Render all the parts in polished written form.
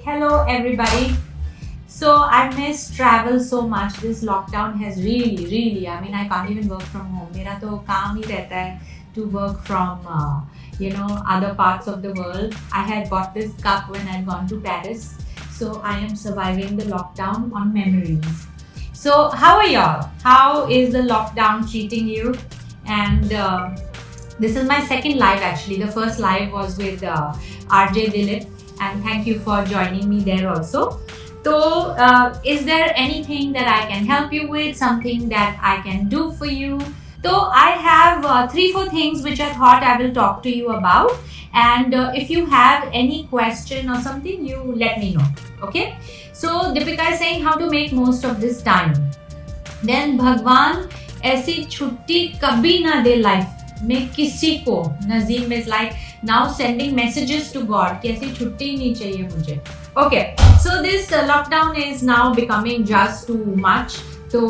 Hello everybody. So I miss travel so much. This lockdown has really, I mean I can't even work from home. मेरा तो काम ही रहता है to work from other parts of the world. I had bought this cup when I'd gone to Paris. So I am surviving the lockdown on memories. So how are y'all? How is the lockdown treating you? And this is my second live actually. The first live was with RJ Dilip, and thank you for joining me there also. So is there anything that I can help you with? Something that I can do for you? So I have 3-4 things which I thought I will talk to you about, and if you have any question or something, you let me know. Okay, so Deepika is saying how to make most of this time. Then भगवान ऐसी छुट्टी कभी ना day life में किसी को. Nazim is like now sending messages to God कि ऐसी छुट्टी नहीं चाहिए मुझे. Okay, so this lockdown is now becoming just too much. तो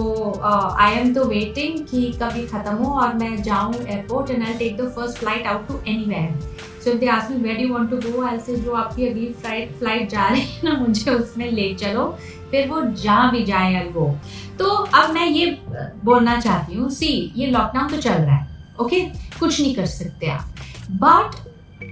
I am तो waiting कि कभी खत्म हो और मैं जाऊँ airport and I'll take the first flight out to anywhere. So if they ask me where do you want to go, I'll say जो आपकी अगली flight जा रही है ना मुझे उसमें ले चलो, फिर वो जहाँ भी जाए I'll go. तो अब मैं ये बोलना चाहती हूँ, see ये लॉकडाउन तो चल रहा है, okay? कुछ नहीं कर सकते आप, but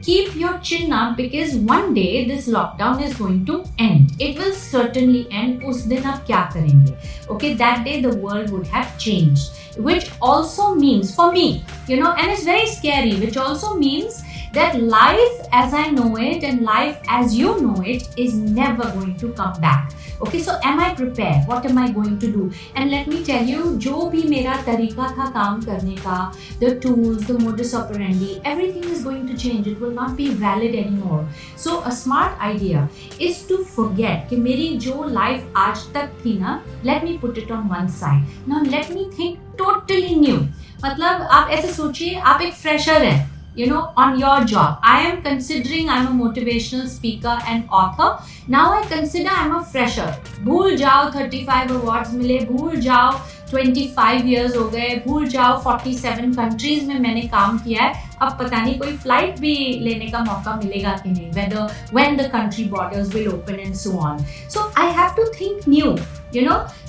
keep your chin up because one day this lockdown is going to end. It will certainly end. उस दिन आप क्या करेंगे? Okay, that day the world would have changed, which also means for me, and it's very scary, which also means that life as I know it and life as you know it is never going to come back. Okay, so am I prepared? What am I going to do? And let me tell you, जो भी मेरा तरीका था काम करने का, the tools, the modus operandi, everything is going to change. It will not be valid anymore. So a smart idea is to forget कि मेरी जो life आज तक थी ना, let me put it on one side. Now let me think totally new. मतलब आप ऐसे सोचिए, आप एक fresher हैं. On your job. I am considering I'm a motivational speaker and author. Now I consider I'm a fresher. भूल जाओ 35 awards मिले, भूल जाओ 25 years हो गए, भूल जाओ 47 countries में मैंने काम किया है. अब पता नहीं कोई flight भी लेने का मौका मिलेगा कि नहीं, when the country borders will open and so on. So I have to think new,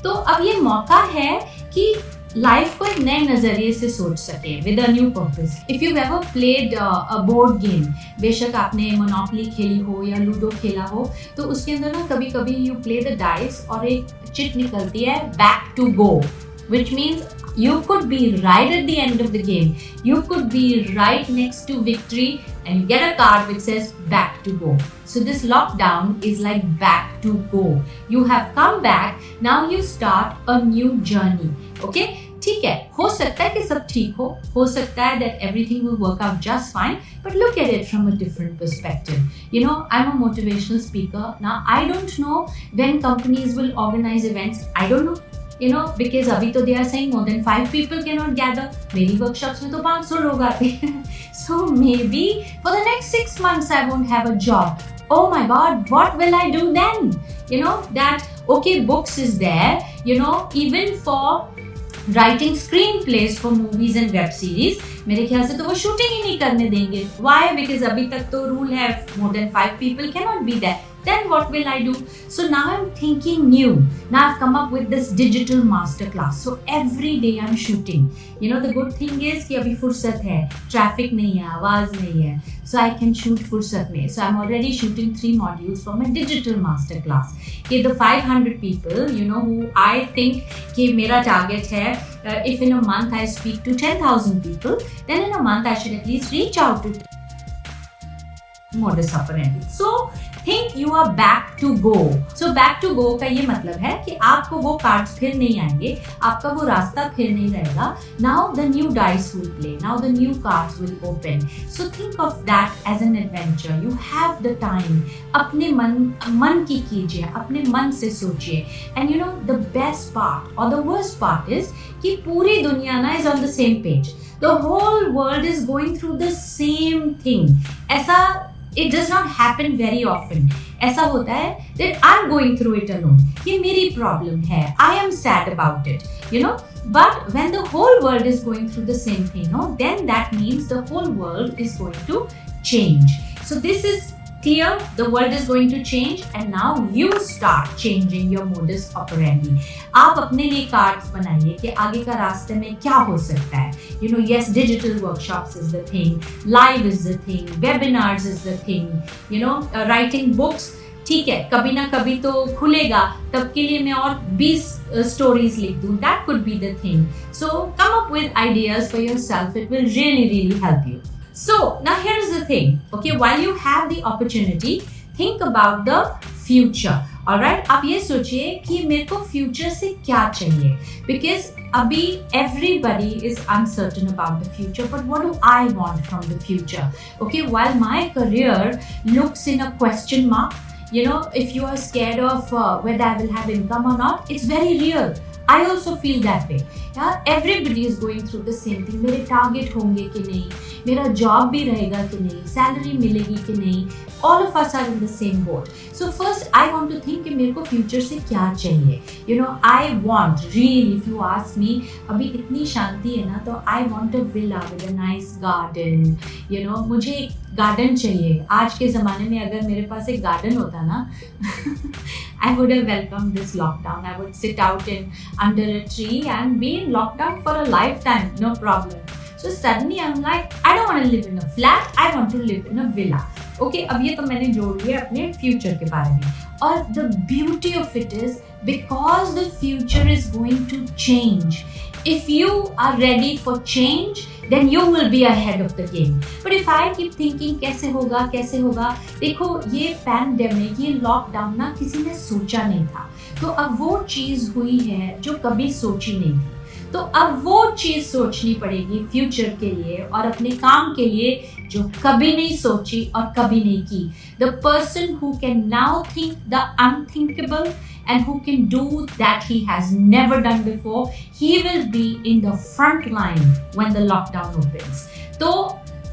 तो अब ये मौका है कि लाइफ को एक नए नजरिए से सोच सके with a new purpose. If you ever played a board game, बेशक आपने मोनोपोली खेली हो या लूडो खेला हो, तो उसके अंदर ना कभी कभी यू प्ले द डाइस और एक चिट निकलती है back to go, which means you could be right at the end of the game, you could be right next to victory, and you get a card which says back to go. So this lockdown is like back to go. You have come back, now you start a new journey. Okay, ठीक है, हो सकता है कि सब ठीक हो सकता है that everything will work out just fine, but look at it from a different perspective. I'm a motivational speaker. Now I don't know when companies will organize events. I don't know, because अभी तो they are saying more than 5 people cannot gather. मेरी workshops में तो 500 लोग आते हैं. So maybe for the next 6 months I won't have a job. Oh my God, what will I do then? That okay, books is there, even for writing screenplays for movies and web series. मेरे ख्याल से तो वो shooting ही नहीं करने देंगे. Why? Because अभी तक तो रूल है more than 5 people cannot be there. Then what will I do? So now I'm thinking new. Now I've come up with this digital masterclass. So every day I'm shooting. The good thing is कि अभी फुर्सत है, traffic नहीं है, आवाज नहीं है. So I can shoot फुर्सत में. So I'm already shooting 3 modules for my digital masterclass. कि the 500 people, who I think कि मेरा target है, if in a month I speak to 10,000 people, then in a month I should at least reach out to modus operandi. So think you are back to go. So back to go का ये मतलब है कि आपको वो cards फिर नहीं आएंगे, आपका वो रास्ता फिर नहीं रहेगा. Now the new dice will play. Now the new cards will open. So think of that as an adventure. You have the time. अपने मन की कीजिए, अपने मन से सोचिए. And the best part or the worst part is कि पूरी दुनिया ना is on the same page. The whole world is going through the same thing. ऐसा it does not happen very often. ऐसा होता है that I'm going through it alone. ये मेरी problem है. I am sad about it. But when the whole world is going through the same thing, then that means the whole world is going to change. So this is clear, the world is going to change and now you start changing your modus operandi. आप अपने लिए cards बनाइए कि आगे का रास्ते में क्या हो सकता है. You know, yes, digital workshops is the thing, live is the thing, webinars is the thing, you know, writing books. ठीक है, कभी ना कभी तो खुलेगा, तब के लिए मैं और 20 stories लिख दूँ. That could be the thing. So come up with ideas for yourself. It will really, really help you. So now here is the thing, okay, while you have the opportunity, think about the future. Alright, आप ये सोचिए कि मेरे को future से क्या चाहिए, because अभी everybody is uncertain about the future, but what do I want from the future? Okay, while my career looks in a question mark, you know, if you are scared of whether I will have income or not, it's very real. I also feel that way. यार everybody is going through the same thing. मेरे target होंगे कि नहीं, मेरा job भी रहेगा कि नहीं, सैलरी मिलेगी कि नहीं. All of us are in the same boat. So first I want to think कि मेरे को फ्यूचर से क्या चाहिए. You know, I want really, if you ask me, अभी इतनी शांति है ना, तो I want a villa with a nice garden. You know, मुझे एक गार्डन चाहिए. आज के ज़माने में अगर मेरे पास एक गार्डन होता ना I would have welcomed this lockdown. I would sit out under a tree and be in lockdown for a lifetime, no problem. So suddenly I'm like, I don't want to live in a flat, I want to live in a villa. Okay, अब ये तो मैंने जोड़ लिया अपने future के बारे में. और the beauty of it is because the future is going to change. If you are ready for change, then you will be ahead of the game. But if I keep thinking कैसे होगा, देखो ये pandemic, ये lockdown ना किसी ने सोचा नहीं था. तो अब वो चीज़ हुई है जो कभी सोची नहीं थी. तो अब वो चीज़ सोचनी पड़ेगी फ्यूचर के लिए और अपने काम के लिए जो कभी नहीं सोची और कभी नहीं की. The person who can now think the unthinkable and who can do that he has never done before, he will be in the front line when the lockdown opens. तो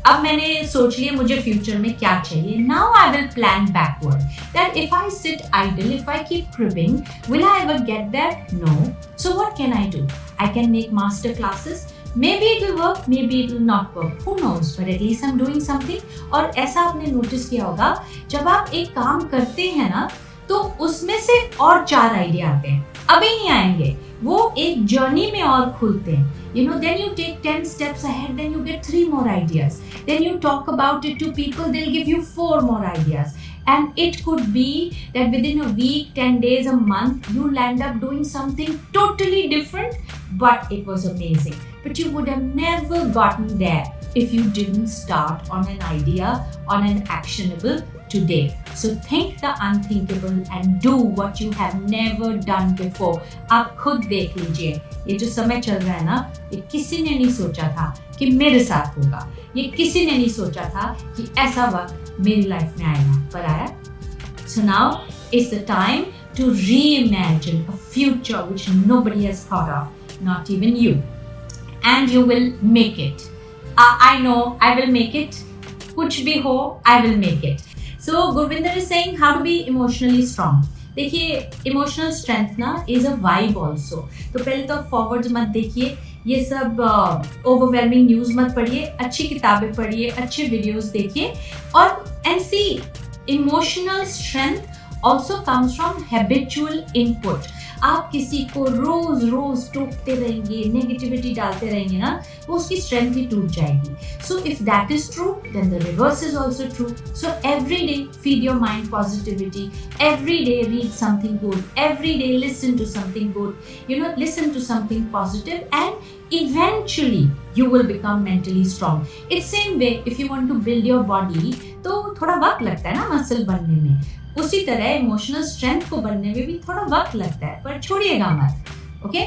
अब मैंने सोच लिया मुझे फ्यूचर में क्या चाहिए. Now I will plan backward. That if I sit idle, if I keep cribbing, will I ever get there? No. So what can I do? I can make master classes. Maybe it will work, maybe it will not work. Who knows? But at least I'm doing something. और ऐसा आपने notice किया होगा, जब आप एक काम करते हैं ना, तो उसमें से और 4 आइडिया आते हैं. अभी नहीं आएंगे, वो एक जर्नी में और खुलते हैं. You know, then you take 10 steps ahead, then you get 3 more ideas. Then you talk about it to people, they'll give you 4 more ideas. And it could be that within a week, 10 days, a month, you'll end up doing something totally different, but it was amazing. But you would have never gotten there if you didn't start on an idea, on an actionable today. So think the unthinkable and do what you have never done before. आप खुद देख लीजिए, ये जो समय चल रहा है ना, ये किसी ने नहीं सोचा था कि मेरे साथ होगा. ये किसी ने नहीं सोचा था कि ऐसा वक्त मेरी लाइफ में आएगा, पर आया. So now is the time to reimagine a future which nobody has thought of, not even you. And you will make it. I know I will make it. कुछ भी हो, I will make it. So Gurvinder is saying how to be emotionally strong. देखिए, emotional strength ना is a vibe also. तो पहले तो forward मत देखिए, ये सब ओवरवेलमिंग न्यूज़ मत पढ़िए, अच्छी किताबें पढ़िए, अच्छे वीडियोस देखिए. और and see, emotional strength also comes from habitual input. आप किसी को रोज रोज टोकते रहेंगे, नेगेटिविटी डालते रहेंगे ना, वो उसकी स्ट्रेंथ ही टूट जाएगी. So if that is true, then the reverse is also true. So every day feed your mind positivity, every day read something good, every day listen to something good, you know, listen to something positive and eventually you will become mentally strong. It's same way if you want to build your body, तो थोड़ा वक्त लगता है ना muscle बनने में. उसी तरह इमोशनल स्ट्रेंथ को बनने में भी थोड़ा वक्त लगता है, पर छोड़िएगा मत. Okay,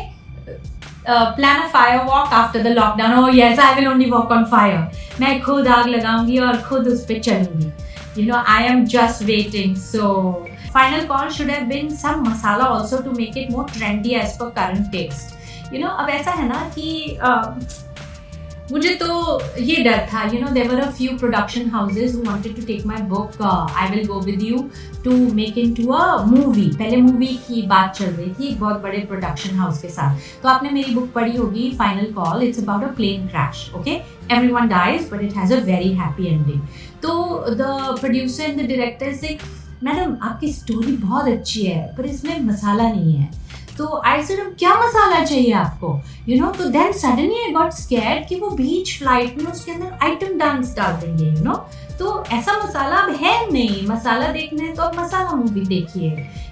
plan a fire walk after the lockdown. Oh yes, I will only walk on fire. मैं खुद आग लगाऊंगी और खुद उस पर चलूंगी. You know, I am just waiting. So final call should have been some masala also to make it more trendy as per current taste. You know, अब ऐसा है ना कि मुझे तो ये डर था. You know, there were a few production houses who wanted to take my book, I Will Go With You, to make into a movie. पहले मूवी की बात चल रही थी एक बहुत बड़े प्रोडक्शन हाउस के साथ. तो आपने मेरी बुक पढ़ी होगी, final call. It's about a plane crash. Okay, everyone dies but it has a very happy ending. तो the producer and the director से, मैडम आपकी स्टोरी बहुत अच्छी है पर इसमें मसाला नहीं है। तो आई सेड क्या मसाला चाहिए आपको, यू नो। तो then suddenly I got scared कि वो बीच फ्लाइट में उसके अंदर आइटम डांस डाल देंगे, यू नो। तो ऐसा मसाला अब है नहीं, मसाला देखना है तो अब मसाला मूवी देखिए,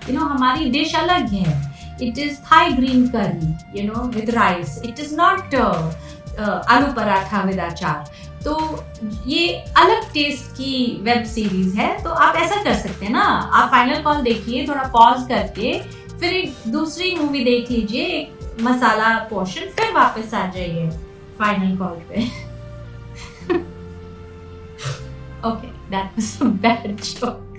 यू नो। हमारी डिश अलग है, it is Thai green curry, you know, with rice, it is not aloo paratha with अचार। तो ये अलग टेस्ट की वेब सीरीज है। तो आप ऐसा कर सकते हैं ना, आप फाइनल कॉल देखिए, थोड़ा पॉज करके फिर एक दूसरी मूवी देख लीजिए, एक मसाला पोर्शन, फिर वापस आ जाइए फाइनल कॉल पे। Okay, that was a bad joke.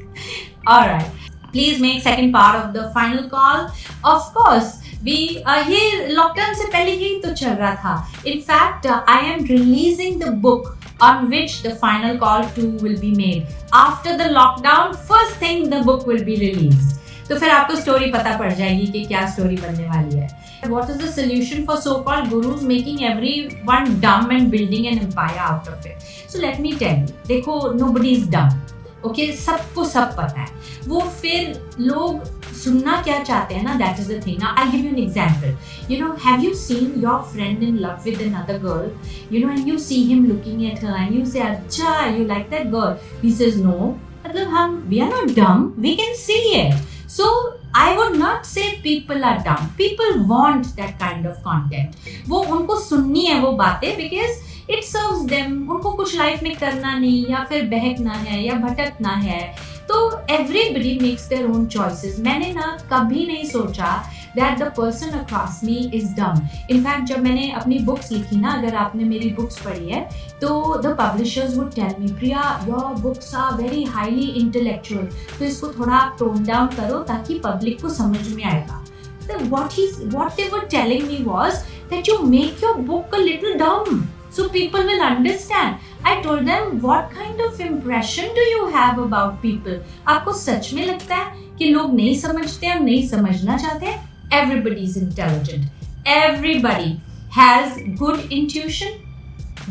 All right, please make second part of the final call. Of course, ये लॉकडाउन से पहले ही तो चल रहा था. In fact, I am releasing the book on which the final call 2 will be made. After the lockdown, first thing the book will be released. तो फिर आपको स्टोरी पता पड़ जाएगी कि क्या स्टोरी बनने वाली है. What is the solution for so-called gurus making everyone dumb and building an empire out of it? So let me tell you, देखो, nobody is dumb. Okay, सबको सब पता है. वो फिर लोग सुनना क्या चाहते हैं ना, that is the thing. Now I'll give you an example. You know, have you seen your friend in love with another girl? You know, and you see him looking at her and you say, "Acha, you like that girl?" He says, "No." मतलब we are not dumb. We can see it. So I would not say people are dumb. People want that kind of content. वो उनको सुननी है वो बातें because it serves them. उनको कुछ life में करना नहीं, या फिर बहकना है या भटकना है. तो everybody makes their own choices. मैंने ना कभी नहीं सोचा that the person across me is dumb. In fact, जब मैंने अपनी books लिखी ना, अगर आपने मेरी books पढ़ी है, तो the publishers would tell me, Priya, your books are very highly intellectual. तो इसको थोड़ा आप tone down करो ताकि public को समझ में आएगा. So what they were telling me was that you make your book a little dumb, so people will understand. I told them, what kind of impression do you have about people? आपको सच में लगता है कि लोग नहीं समझते और नहीं समझना चाहते? Everybody is intelligent. Everybody has good intuition.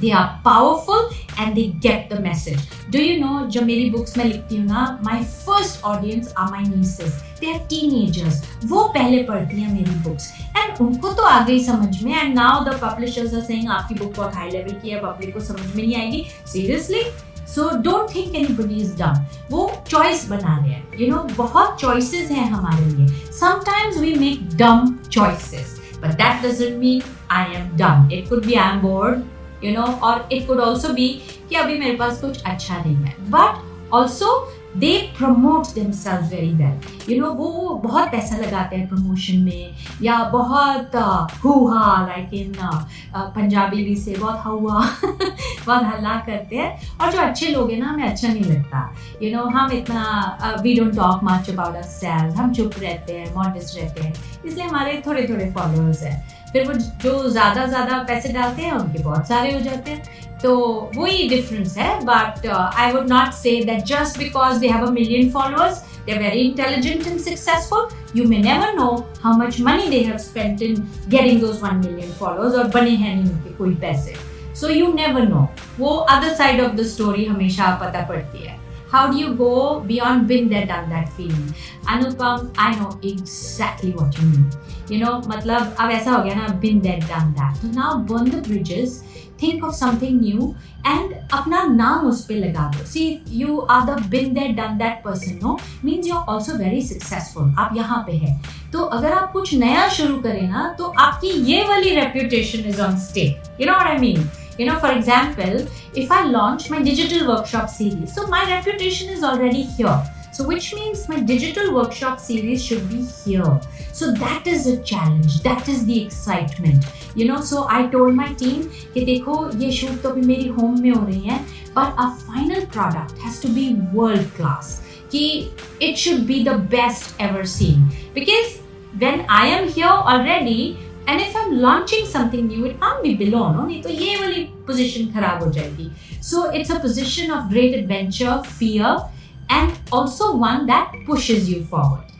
They are powerful and they get the message. Do you know, जब मेरी books में लिखती हूँ ना, my first audience are my nieces. They are teenagers. वो पहले पढ़ती हैं मेरी books and उनको तो आ गई समझ में. And now the publishers are saying आपकी book बहुत high level की है, public को समझ में नहीं आएगी. Seriously? So don't think anybody is dumb. वो choice बना रहे हैं. You know, बहुत choices हैं हमारे लिए. Sometimes we make dumb choices, but that doesn't mean I am dumb. It could be I am bored, you know, or it could also be कि अभी मेरे पास कुछ अच्छा नहीं है. But also they promote themselves very well. You know, वो बहुत पैसा लगाते हैं प्रमोशन में, या बहुत हुआ, like in पंजाबी भी से बहुत हुआ बहुत हल्ला करते हैं. और जो अच्छे लोग हैं ना, हमें अच्छा नहीं लगता. You know, हम इतना we don't talk much about ourselves. हम चुप रहते हैं, modest रहते हैं, इसलिए हमारे थोड़े थोड़े followers हैं. फिर वो जो ज़्यादा पैसे डालते हैं उनके बहुत सारे हो जाते हैं. तो वही डिफरेंस है. But I would not say that just because they have a million followers they are very intelligent and successful. You may never know how much money they have spent in getting those 1 million followers, और बने हैं नहीं उनके कोई पैसे. So you never know. वो other side of the story हमेशा पता पड़ती है. How do you go beyond been there, done that feeling? Anupam, I know exactly what you mean. You know, मतलब अब ऐसा हो गया ना, been there, done that. So now burn the bridges, think of something new and अपना नाम उस पे लगा दो. See, you are the been there, done that person, no? Means you're also very successful. आप यहाँ पे है. तो अगर आप कुछ नया शुरू करें ना, तो आपकी ये वाली reputation is on stake. You know what I mean? You know, for example, if I launch my digital workshop series, so my reputation is already here. So which means my digital workshop series should be here. So that is the challenge. That is the excitement. You know, so I told my team कि देखो, ये shoot तो अभी मेरी home में हो रही है, but our final product has to be world class. कि it should be the best ever seen. Because when I am here already, and if I'm launching something new, it can't be below, no? नहीं तो ये वाली position खराब हो जाएगी. So it's a position of great adventure, fear, and also one that pushes you forward.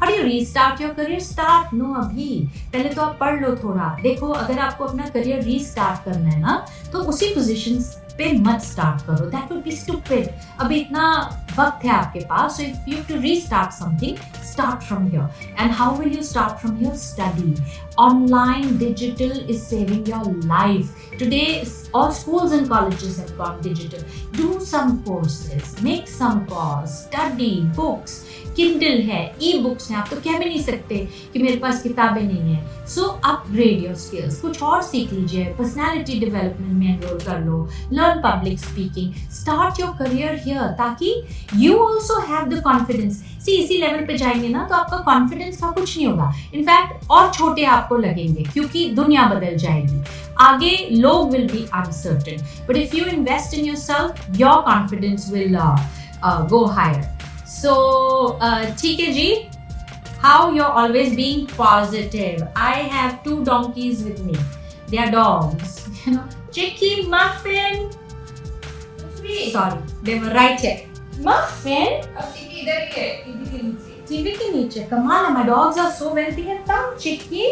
How do you restart your career? Start no अभी. पहले तो आप पढ़ लो थोड़ा. देखो, अगर आपको अपना career restart करना है ना, तो उसी position पे मत स्टार्ट करो, दैट वुड बी स्टूपिड। अभी इतना वक्त है आपके पास, so if you have to restart something, start from here. And how will you start from here? Study. Online digital is saving your life. Today all schools and colleges have gone digital. Do some courses, make some calls, study books. Kindle है, e-books हैं, आप तो कह भी नहीं सकते कि मेरे पास किताबें नहीं है। So upgrade your skills, कुछ और सीख लीजिए, personality development में enroll कर लो, learn public speaking, start your career here ताकि you also have the confidence। इसी लेवल पे जाएंगे ना तो आपका कॉन्फिडेंस का कुछ नहीं होगा, इनफैक्ट और छोटे आपको लगेंगे क्योंकि दुनिया बदल जाएगी, आगे लोग will be uncertain, but if you invest in yourself your confidence will go higher. So ठीक है जी, how you are always being positive. I have 2 donkeys with me, they are dogs, you know, Chicky, Muffin, sorry, they were right here, Muffin, इधर ही है, TV के नीचे। TV के नीचे, कमाल है, my dogs are so well behaved, come Chicky,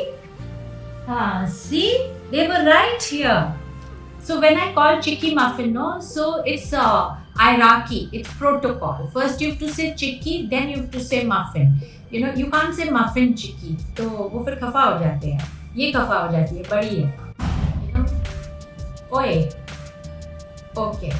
see, they were right here. So when I call Chicky Muffin, no, so it's hierarchy, it's protocol. First you have to say Chicky, then you have to say Muffin. You know, you can't say Muffin Chicky, तो वो फिर खफा हो जाते हैं, ये खफा हो जाती है, बड़ी है, you know? ओए, okay.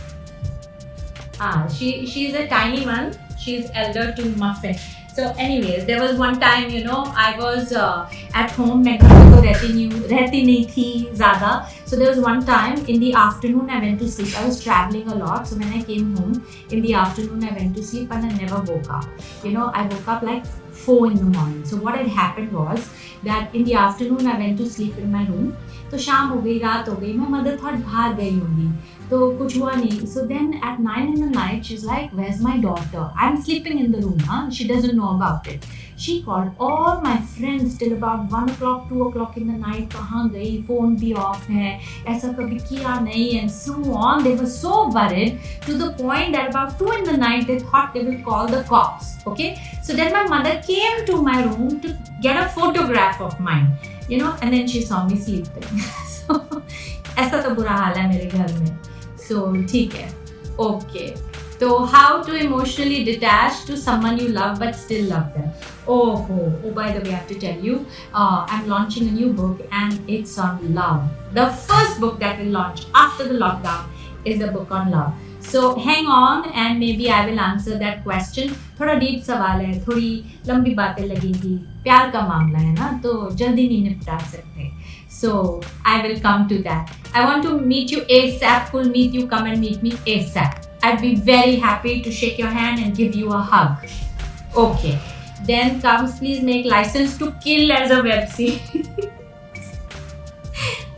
She's a tiny one. She's elder to Muffin. So anyways, there was one time, you know, I was at home, मैं घर पे तो रहती नहीं थी ज़्यादा. So there was one time in the afternoon I went to sleep. I was traveling a lot, so when I came home in the afternoon I went to sleep and I never woke up. You know, I woke up like 4 in the morning. So what had happened was that in the afternoon I went to sleep in my room. तो शाम हो गई, रात हो गई, मैं mother thought बाहर गई होंगी तो कुछ हुआ नहीं. So then at 9 in the night she's like, where's my daughter? I'm sleeping in the room, huh? She doesn't know about it. She called all my friends till about 1 o'clock, 2 o'clock in the night. कहाँ गई, phone भी of है, ऐसा कभी किया नहीं, and so on. They were so worried to the point that about 2 in the night they thought they will call the cops. Okay, so then my mother came to my room to get a photograph of mine, you know, and then she saw me sleeping. So ऐसा तो बुरा हाल है मेरे घर में. So ठीक है, okay. So how to emotionally detach to someone you love but still love them. Oh, by the way, I have to tell you, I'm launching a new book and it's on love. The first book that will launch after the lockdown is the book on love. So hang on and maybe I will answer that question. थोड़ा deep सवाल है, थोड़ी लंबी बातें लगेंगी, प्यार का मामला है ना, तो जल्दी नहीं निपटा सकते. So I will come to that. I want to meet you ASAP. Cool, meet you. Come and meet me ASAP. I'd be very happy to shake your hand and give you a hug. Okay. Then comes, please make License to Kill as a web series.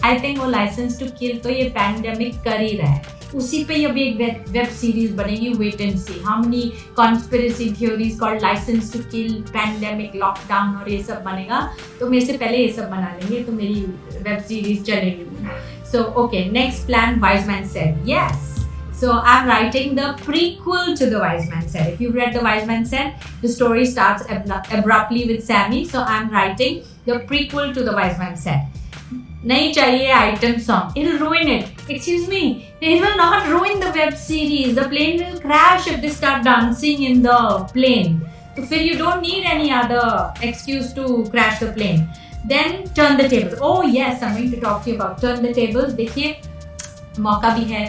I think वो License to Kill तो ये pandemic कर ही रहा है. उसी पे अभी एक वेब सीरीज बनेगी, wait and see. How many conspiracy theories called Licence to Kill, pandemic, lockdown और ये सब बनेगा. तो मेरे से पहले ये सब बना लेंगे तो मेरी वेब सीरीज चलेगी. So okay, next plan, wise man said. Yes, so I'm writing the prequel to the Wise Man Said. If you've read the Wise Man Said, the story starts abruptly with Sammy. So I'm writing the prequel to the Wise Man Said. नहीं चाहिए item song. It'll ruin it. Excuse me. It will not ruin the web series. The plane will crash if they start dancing in the plane. So फिर you don't need any other excuse to crash the plane. Then turn the tables. Oh yes, I'm going to talk to you about turn the tables. देखिए, मौका भी है,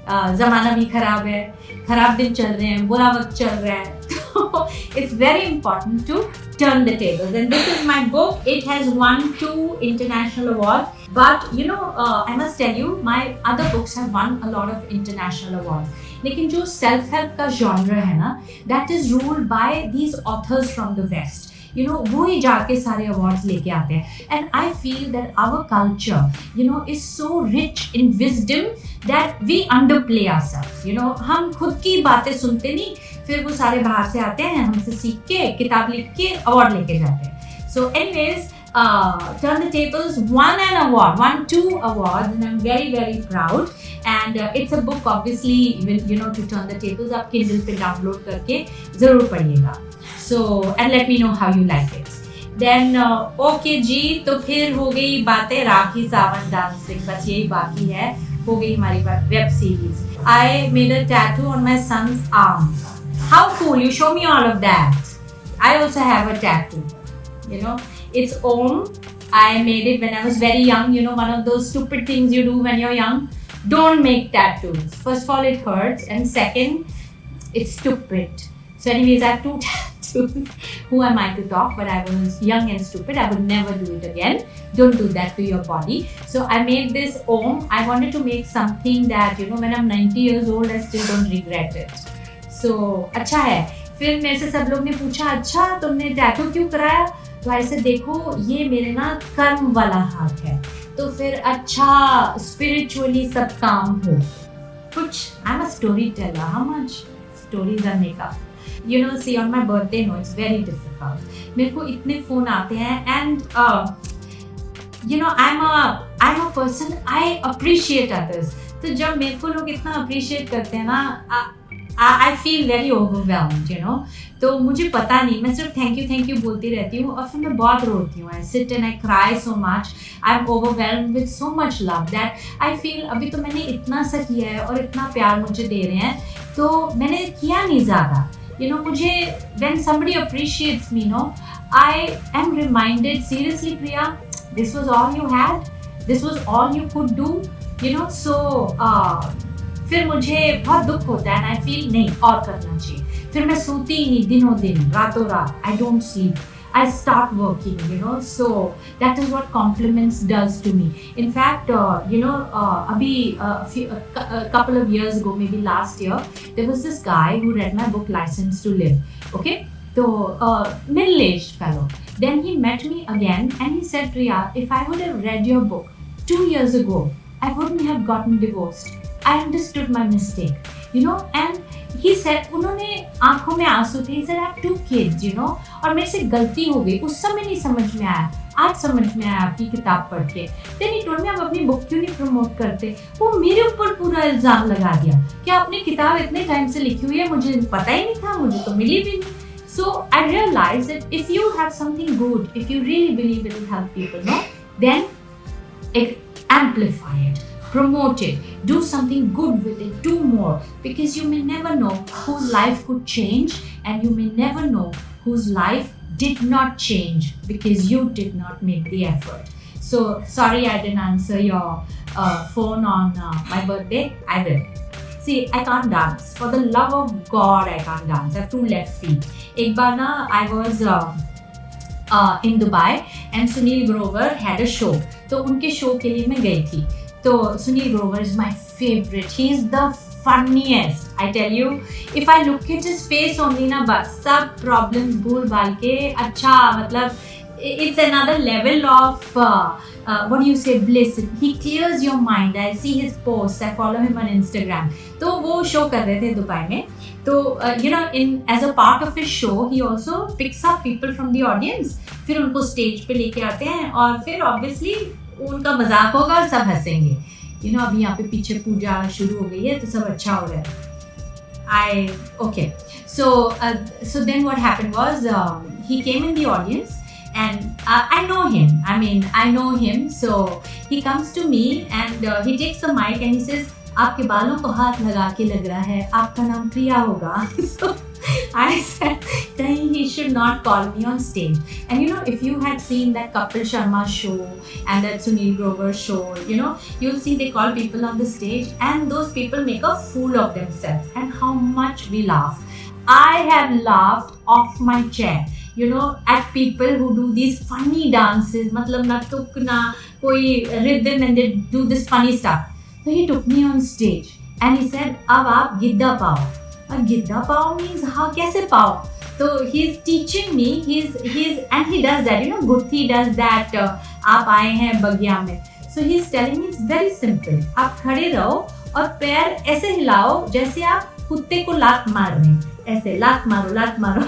ज़माना भी खराब है, खराब दिन चल रहे हैं, बुरा वक्त चल रहा है. It's very important to turn the tables. And this is my book. It has won 2 international awards. But you know, I must tell you, my other books have won a lot of international awards. लेकिन जो self help का genre है ना, that is ruled by these authors from the West. You know, वो ही जाके सारे awards लेके आते हैं. And I feel that our culture, you know, is so rich in wisdom that we underplay ourselves. You know, हम खुद की बातें सुनते नहीं, फिर वो सारे बाहर से आते हैं, हमसे सीख के, किताब लिख के award लेके जाते हैं. So anyways, Turn the Tables won 2 awards, and I'm very, very proud. And it's a book, obviously, you know, to turn the tables. आप Kindle पे download करके ज़रूर पढ़िएगा. So, and let me know how you like it. Then, okay जी, तो फिर हो गई बातें राखी सावन डांसिंग, बस यही बाकी है. हो गई हमारी बात web series. I made a tattoo on my son's arm. How cool, you show me all of that. I also have a tattoo, you know. It's Om. I made it when I was very young. You know, one of those stupid things you do when you're young. Don't make tattoos. First of all, it hurts, and second, it's stupid. So anyways, I have 2 tattoos. Who am I to talk? But I was young and stupid. I would never do it again. Don't do that to your body. So I made this Om. I wanted to make something that, you know, when I'm 90 years old, I still don't regret it. So अच्छा है. फिर मेरे से सब लोग ने पूछा, अच्छा तुमने टैटू क्यों कराया? तो ऐसे देखो, ये मेरे ना कर्म वाला हाथ है, तो फिर अच्छा स्पिरिचुअली सब काम हो कुछ. I am a storyteller. How much stories are make up, you know. See, on my birthday, no, it's very difficult. मेरे को इतने फोन आते हैं, and you know, I'm a person, I appreciate others. तो जब मेरे को लोग इतना appreciate करते हैं ना, I feel very overwhelmed, you know. तो मुझे पता नहीं, मैं सिर्फ थैंक यू बोलती रहती हूँ, और फिर मैं बहुत रोती हूँ. I sit and I cry so much. I'm overwhelmed with so much love that I feel अभी तो मैंने इतना सा किया है और इतना प्यार मुझे दे रहे हैं, तो मैंने किया नहीं ज़्यादा. You know, मुझे when somebody appreciates me, no, I am reminded, seriously Priya, this was all you had, this was all you could do, you know. So फिर मुझे बहुत दुख होता है, एंड आई फील नहीं और करना चाहिए. फिर मैं सोती ही नहीं दिनों दिन, रातों रात. I don't sleep, I start working, you know. So that is what compliments does to me. In fact, you know, अभी a couple of years ago, maybe last year, there was this guy who read my book License to Live. Okay, so middle-aged fellow. Then he met me again and he said, Priya, if I would have read your book 2 years ago, I wouldn't have gotten divorced. I understood my mistake, you know. And he said, उन्होंने आंखों में आंसू थे. He said, I have 2 kids, you know. और मेरे से गलती हो गई, उस समय नहीं समझ में आया, आज समझ में आया आपकी किताब पढ़ के. Then he told me, आप अपनी बुक क्यों नहीं प्रमोट करते? वो मेरे ऊपर पूरा इल्जाम लगा दिया कि आपने किताब इतने टाइम से लिखी हुई है, मुझे पता ही नहीं था, मुझे तो मिली भी नहीं. So I realized that if you have something good, if you really believe it will help people, no, then amplify it. Promote it, do something good with it, do more, because you may never know whose life could change, and you may never know whose life did not change because you did not make the effort. So sorry I didn't answer your phone on my birthday. I will. See, I can't dance. For the love of God, I can't dance. I have 2 left feet. एक बार ना I was in Dubai and Sunil Grover had a show. तो उनके show के लिए मैं गई थी. So Sunil Grover is my favorite. He is the funniest. I tell you, if I look at his face only ना, बस सब problems भूल भाल के अच्छा, मतलब it's another level of what do you say, bliss. He clears your mind. I see his posts. I follow him on Instagram. तो वो शो कर रहे थे दुबई में. तो you know, as a part of his show, he also picks up people from the audience. फिर उनको stage पे लेके आते हैं, और फिर obviously उनका मजाक होगा और सब हंसेंगे. You know, अभी यहाँ पे पीछे पूजा शुरू हो गई है, तो सब अच्छा हो रहा है. Okay. So then what happened was, he came in the audience, and I know him. I mean, I know him. So he comes to me and he takes the mic and he says, आपके बालों को हाथ लगा के लग रहा है आपका नाम प्रिया होगा. So I said, he should not call me on stage. And you know, if you had seen that Kapil Sharma show and that Sunil Grover show, you know, you'll see they call people on the stage and those people make a fool of themselves, and how much we laugh. I have laughed off my chair, you know, at people who do these funny dances, मतलब ना तुक ना कोई rhythm, and they do this funny stuff. So he took me on stage and he said, अब आप गिद्दा पाओ. And Giddha पाओ means हाँ कैसे पाओ? So he's teaching me, and he does that, you know, Guthi does that, आप आए हैं बगिया में. So he's telling me it's very simple. आप खड़े रहो और पैर ऐसे हिलाओ जैसे आप कुत्ते को लात मार रहे हैं. ऐसे लात मारो, लात मारो.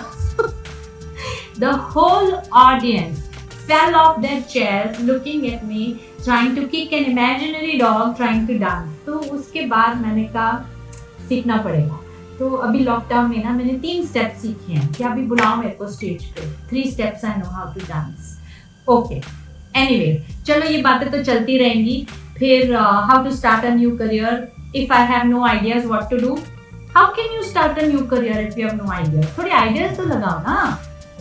The whole audience fell off their chairs looking at me, trying to kick an imaginary dog, trying to dance. तो उसके बाद मैंने कहा सीखना पड़ेगा. तो अभी लॉकडाउन में ना मैंने 3 स्टेप्स सीखे हैं कि अभी बुलाओ मेरे को स्टेज पे. 3 steps I know how to dance. Okay. Anyway, चलो ये बातें तो चलती रहेंगी. फिर how to start a new career if I have no ideas what to do. How can you start a new career if you have no ideas? थोड़े ideas तो लगाओ ना,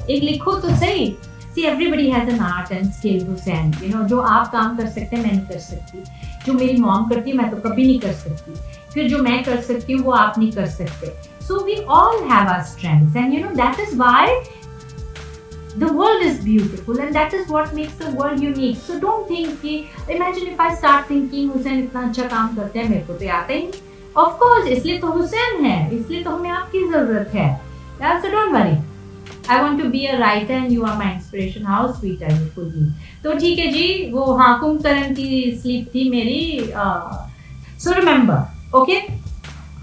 एक लिखो तो सही. See, everybody has an art and skill, Hussain. You know, जो आप काम कर सकते हैं मैं नहीं कर सकती, जो मेरी मॉम करती है मैं तो कभी नहीं कर सकती, फिर जो मैं कर सकती हूँ वो आप नहीं कर सकते. So we all have our strengths, and you know that is why the world is beautiful, and that is what makes the world unique. So don't think कि imagine if I start thinking Hussain इतना अच्छा काम करते हैं मेरे को तो आता ही नहीं. Of course, इसलिए तो हुसैन है, इसलिए तो हमें आपकी जरूरत है. Yeah, so don't worry. I want to be a writer and you are my inspiration. How sweet are you, Fulji? तो ठीक है जी, वो हाँ कुंभकर्ण की स्लीप थी मेरी. So remember, okay?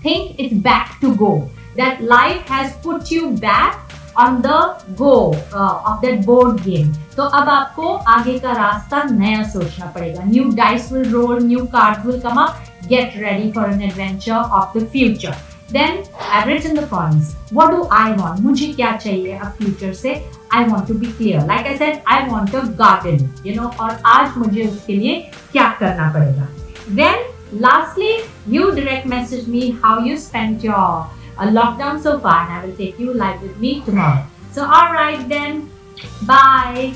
Think it's back to go. That life has put you back on the go of that board game. तो अब आपको आगे का रास्ता नया सोचना पड़ेगा. New dice will roll, new cards will come up. Get ready for an adventure of the future. Then I've written the points. What do I want? मुझे क्या चाहिए अब future से? I want to be clear. Like I said, I want a garden. You know, और आज मुझे उसके लिए क्या करना पड़ेगा? Then lastly, you direct message me how you spent your lockdown so far, and I will take you live with me tomorrow. So alright then, bye.